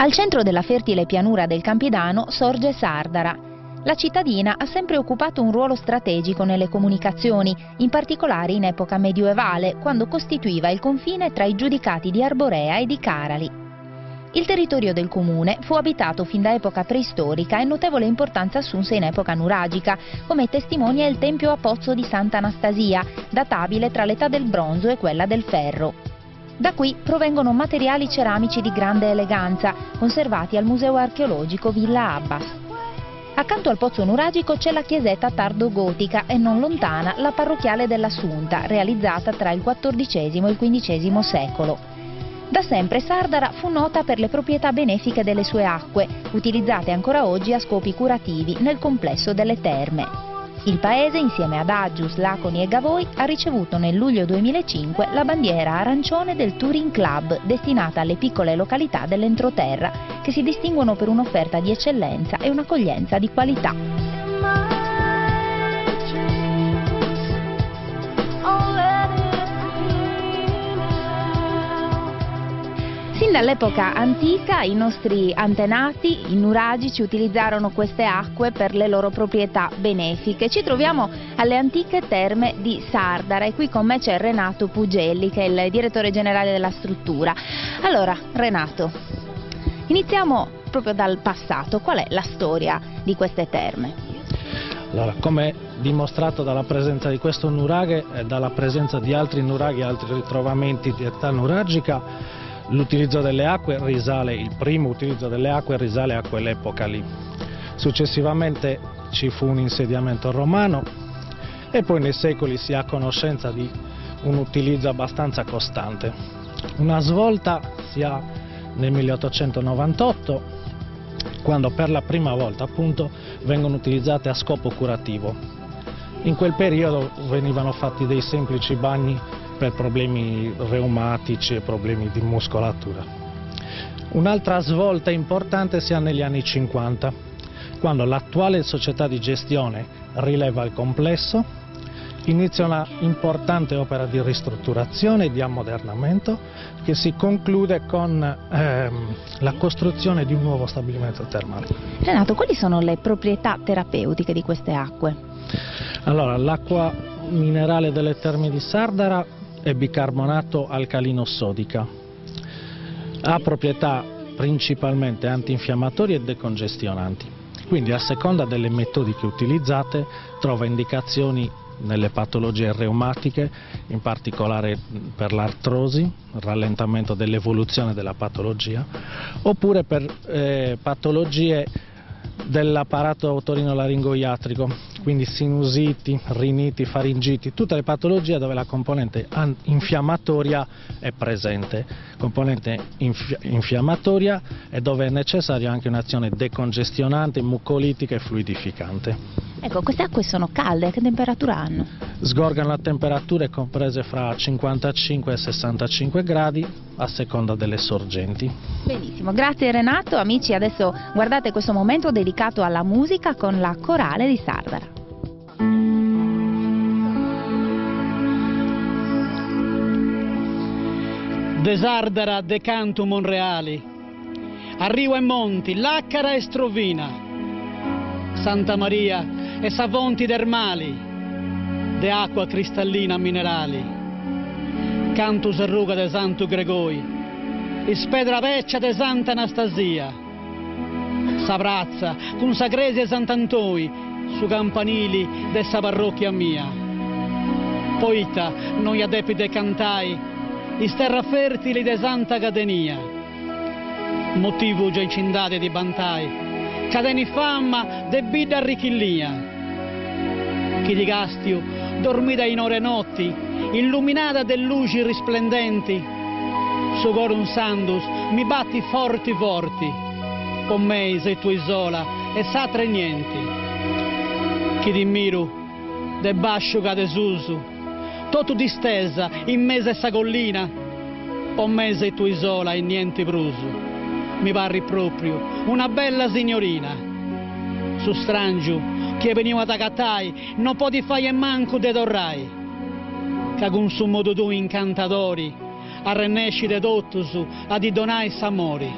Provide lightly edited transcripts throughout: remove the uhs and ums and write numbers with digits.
Al centro della fertile pianura del Campidano sorge Sardara. La cittadina ha sempre occupato un ruolo strategico nelle comunicazioni, in particolare in epoca medioevale, quando costituiva il confine tra i giudicati di Arborea e di Carali. Il territorio del comune fu abitato fin da epoca preistorica e notevole importanza assunse in epoca nuragica, come testimonia il tempio a pozzo di Santa Anastasia, databile tra l'età del bronzo e quella del ferro. Da qui provengono materiali ceramici di grande eleganza, conservati al Museo archeologico Villa Abbas. Accanto al pozzo nuragico c'è la chiesetta tardo-gotica e non lontana la parrocchiale dell'Assunta, realizzata tra il XIV e il XV secolo. Da sempre Sardara fu nota per le proprietà benefiche delle sue acque, utilizzate ancora oggi a scopi curativi nel complesso delle terme. Il paese, insieme ad Aggius, Laconi e Gavoi, ha ricevuto nel luglio 2005 la bandiera arancione del Touring Club, destinata alle piccole località dell'entroterra, che si distinguono per un'offerta di eccellenza e un'accoglienza di qualità. Sin dall'epoca antica i nostri antenati, i nuragici, utilizzarono queste acque per le loro proprietà benefiche. Ci troviamo alle antiche terme di Sardara e qui con me c'è Renato Pugelli, che è il direttore generale della struttura. Allora, Renato, iniziamo proprio dal passato. Qual è la storia di queste terme? Allora, come dimostrato dalla presenza di questo nuraghe e dalla presenza di altri nuraghi e altri ritrovamenti di età nuragica, l'utilizzo delle acque il primo utilizzo delle acque risale a quell'epoca lì. Successivamente ci fu un insediamento romano e poi nei secoli si ha conoscenza di un utilizzo abbastanza costante. Una svolta si ha nel 1898, quando per la prima volta appunto vengono utilizzate a scopo curativo. In quel periodo venivano fatti dei semplici bagni per problemi reumatici e problemi di muscolatura. Un'altra svolta importante si ha negli anni 50, quando l'attuale società di gestione rileva il complesso, inizia una importante opera di ristrutturazione e di ammodernamento che si conclude con la costruzione di un nuovo stabilimento termale. Renato, quali sono le proprietà terapeutiche di queste acque? Allora, l'acqua minerale delle terme di Sardara è bicarbonato alcalino-sodica. Ha proprietà principalmente antinfiammatorie e decongestionanti. Quindi a seconda delle metodiche utilizzate trova indicazioni nelle patologie reumatiche, in particolare per l'artrosi, rallentamento dell'evoluzione della patologia, oppure per patologie dell'apparato otorinolaringoiatrico, quindi sinusiti, riniti, faringiti, tutte le patologie dove la componente infiammatoria è presente, componente infiammatoria e dove è necessaria anche un'azione decongestionante, mucolitica e fluidificante. Ecco, queste acque sono calde, che temperatura hanno? Sgorgano a temperature comprese fra 55 e 65 gradi a seconda delle sorgenti. Benissimo, grazie Renato. Amici, adesso guardate questo momento dedicato alla musica con la corale di Sardara. De Sardara, de canto Monreali, arrivo ai monti, Laccara e Strovina, Santa Maria e Savonti termali, de acqua cristallina minerali, canto serruga de Santo Gregoi, ispedra vecchia de Santa Anastasia, Savrazza con Sagresi e Sant'Antoi, su campanili dessa parrocchia mia, poita noi adepti de cantai, is terra fertili de Santa Cadenia, motivo già incindate di bantai, cadeni famma de bida arricchillia, chi di Castio dormita in ore notti, illuminata de luci risplendenti, su corum sandus mi batti forti forti, con me sei tu isola e satre niente, chi di miru de bascio cade susu, tutto distesa in mese essa collina, con me sei tu isola e niente prusu, mi parri proprio una bella signorina, su strangio che veniva da cattai, non poti fare manco de dorrai, che con su modo tu incantatori, a rennesci de dottusu, a di donai s'amori.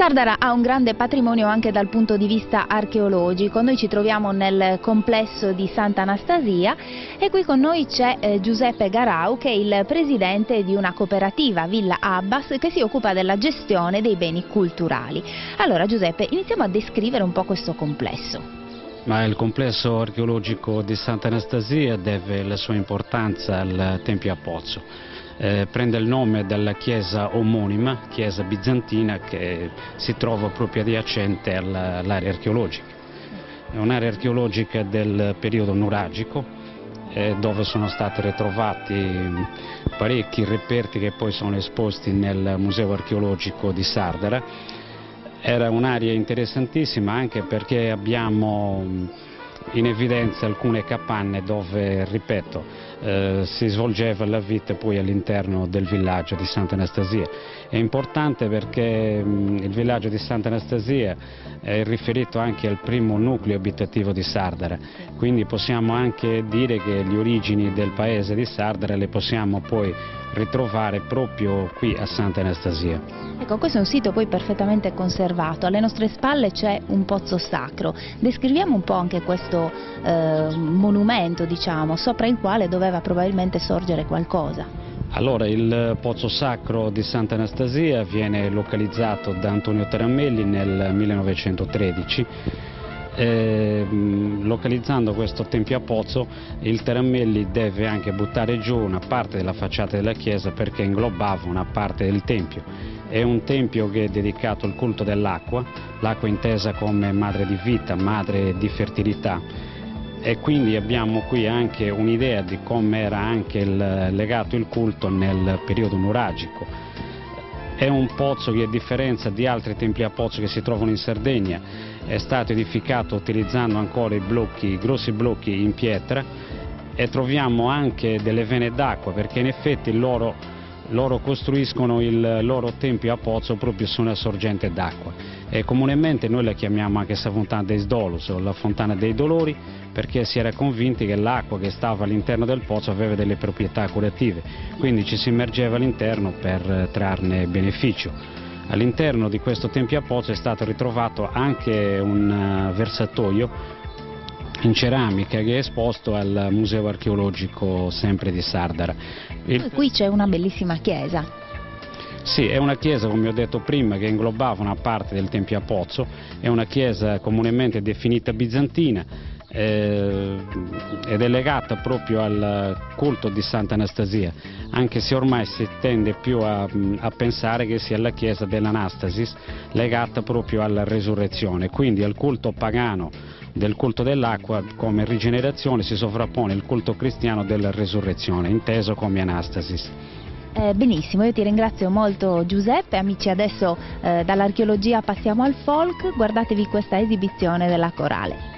Sardara ha un grande patrimonio anche dal punto di vista archeologico. Noi ci troviamo nel complesso di Sant'Anastasia e qui con noi c'è Giuseppe Garau, che è il presidente di una cooperativa, Villa Abbas, che si occupa della gestione dei beni culturali. Allora Giuseppe, iniziamo a descrivere un po' questo complesso. Ma il complesso archeologico di Sant'Anastasia deve la sua importanza al Tempio a Pozzo. Prende il nome dalla chiesa omonima, chiesa bizantina, che si trova proprio adiacente all'area archeologica. È un'area archeologica del periodo nuragico, dove sono stati ritrovati parecchi reperti che poi sono esposti nel Museo archeologico di Sardara. Era un'area interessantissima anche perché abbiamo in evidenza alcune capanne dove, ripeto, si svolgeva la vita poi all'interno del villaggio di Sant'Anastasia. È importante perché il villaggio di Sant'Anastasia è riferito anche al primo nucleo abitativo di Sardara, quindi possiamo anche dire che le origini del paese di Sardara le possiamo poi ritrovare proprio qui a Sant'Anastasia. Ecco, questo è un sito poi perfettamente conservato. Alle nostre spalle c'è un pozzo sacro. Descriviamo un po' anche questo monumento, diciamo, sopra il quale doveva probabilmente sorgere qualcosa. Allora, il pozzo sacro di Sant'Anastasia viene localizzato da Antonio Taramelli nel 1913. Localizzando questo tempio a pozzo, il Taramelli deve anche buttare giù una parte della facciata della chiesa perché inglobava una parte del tempio. È un tempio che è dedicato al culto dell'acqua, l'acqua intesa come madre di vita, madre di fertilità, e quindi abbiamo qui anche un'idea di come era anche legato il culto nel periodo nuragico. È un pozzo che, a differenza di altri templi a pozzo che si trovano in Sardegna, è stato edificato utilizzando ancora i grossi blocchi in pietra, e troviamo anche delle vene d'acqua perché in effetti loro costruiscono il loro tempio a pozzo proprio su una sorgente d'acqua, e comunemente noi la chiamiamo anche la Fontana dei Dolus o la Fontana dei Dolori, perché si era convinti che l'acqua che stava all'interno del pozzo aveva delle proprietà curative, quindi ci si immergeva all'interno per trarne beneficio. All'interno di questo tempio a pozzo è stato ritrovato anche un versatoio in ceramica che è esposto al Museo archeologico sempre di Sardara. Qui c'è una bellissima chiesa. Sì, è una chiesa, come ho detto prima, che inglobava una parte del Tempio a Pozzo, è una chiesa comunemente definita bizantina ed è legata proprio al culto di Sant'Anastasia, anche se ormai si tende più a pensare che sia la chiesa dell'Anastasis, legata proprio alla resurrezione, quindi al culto pagano del culto dell'acqua come rigenerazione si sovrappone il culto cristiano della resurrezione, inteso come Anastasis. Benissimo, io ti ringrazio molto Giuseppe. Amici, adesso dall'archeologia passiamo al folk, guardatevi questa esibizione della Corale.